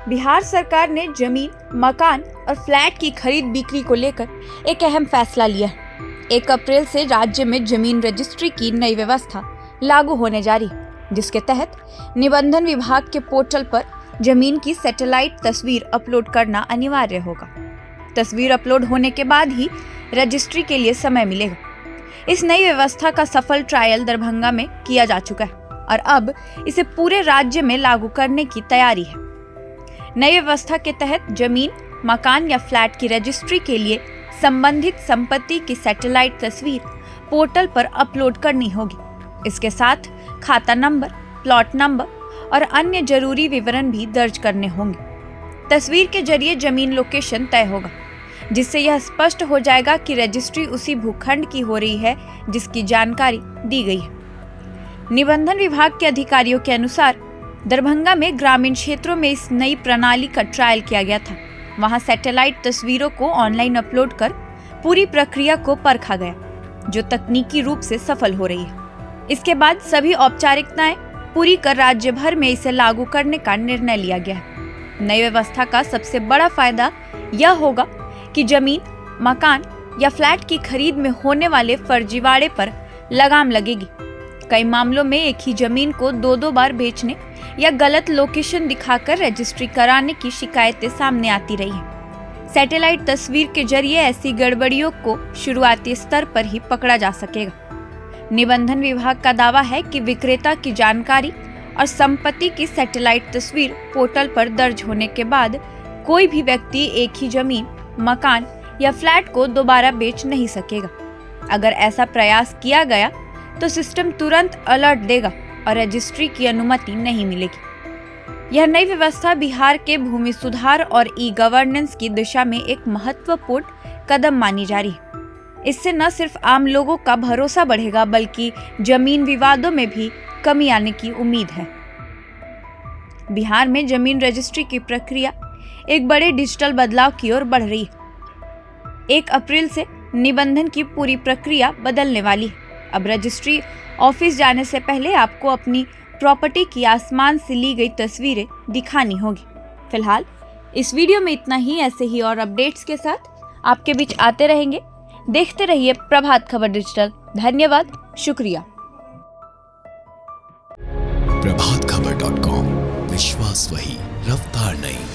बिहार सरकार ने जमीन, मकान और फ्लैट की खरीद बिक्री को लेकर एक अहम फैसला लिया है। 1 अप्रैल से राज्य में जमीन रजिस्ट्री की नई व्यवस्था लागू होने जा रही है, जिसके तहत निबंधन विभाग के पोर्टल पर जमीन की सैटेलाइट तस्वीर अपलोड करना अनिवार्य होगा। तस्वीर अपलोड होने के बाद ही रजिस्ट्री के लिए समय मिलेगा। इस नई व्यवस्था का सफल ट्रायल दरभंगा में किया जा चुका है और अब इसे पूरे राज्य में लागू करने की तैयारी है। नई व्यवस्था के तहत जमीन, मकान या फ्लैट की रजिस्ट्री के लिए संबंधित संपत्ति की सैटेलाइट तस्वीर पोर्टल पर अपलोड करनी होगी। इसके साथ खाता नंबर, प्लॉट नंबर और अन्य जरूरी विवरण भी दर्ज करने होंगे। तस्वीर के जरिए जमीन लोकेशन तय होगा, जिससे यह स्पष्ट हो जाएगा कि रजिस्ट्री उसी भूखंड की हो रही है जिसकी जानकारी दी गई है। निबंधन विभाग के अधिकारियों के अनुसार दरभंगा में ग्रामीण क्षेत्रों में इस नई प्रणाली का ट्रायल किया गया था। वहां सैटेलाइट तस्वीरों को ऑनलाइन अपलोड कर पूरी प्रक्रिया को परखा गया, जो तकनीकी रूप से सफल हो रही है। इसके बाद सभी औपचारिकताएं पूरी कर राज्य भर में इसे लागू करने का निर्णय लिया गया है। नई व्यवस्था का सबसे बड़ा फायदा यह होगा कि जमीन, मकान या फ्लैट की खरीद में होने वाले फर्जीवाड़े पर लगाम लगेगी। कई मामलों में एक ही जमीन को 2-2 बार बेचने या गलत लोकेशन दिखाकर रजिस्ट्री कराने की शिकायतें सामने आती रही हैं। सैटेलाइट तस्वीर के जरिए ऐसी गड़बड़ियों को शुरुआती स्तर पर ही पकड़ा जा सकेगा। निबंधन विभाग का दावा है कि विक्रेता की जानकारी और संपत्ति की सैटेलाइट तस्वीर पोर्टल पर दर्ज होने के बाद कोई भी व्यक्ति एक ही जमीन, मकान या फ्लैट को दोबारा बेच नहीं सकेगा। अगर ऐसा प्रयास किया गया तो सिस्टम तुरंत अलर्ट देगा और रजिस्ट्री की अनुमति नहीं मिलेगी। यह नई व्यवस्था बिहार के भूमि सुधार और ई-गवर्नेंस की दिशा में एक महत्वपूर्ण कदम मानी जा रही है। इससे न सिर्फ आम लोगों का भरोसा बढ़ेगा, बल्कि जमीन विवादों में भी कमी आने की उम्मीद है। बिहार में जमीन रजिस्ट्री की प्रक्रिया एक बड़े डिजिटल बदलाव की ओर बढ़ रही है। 1 अप्रैल से निबंधन की पूरी प्रक्रिया बदलने वाली है। अब रजिस्ट्री ऑफिस जाने से पहले आपको अपनी प्रॉपर्टी की आसमान से ली गई तस्वीरें दिखानी होगी। फिलहाल इस वीडियो में इतना ही। ऐसे ही और अपडेट्स के साथ आपके बीच आते रहेंगे। देखते रहिए प्रभात खबर डिजिटल। धन्यवाद, शुक्रिया। प्रभातखबर.com, विश्वास वही, रफ्तार नहीं।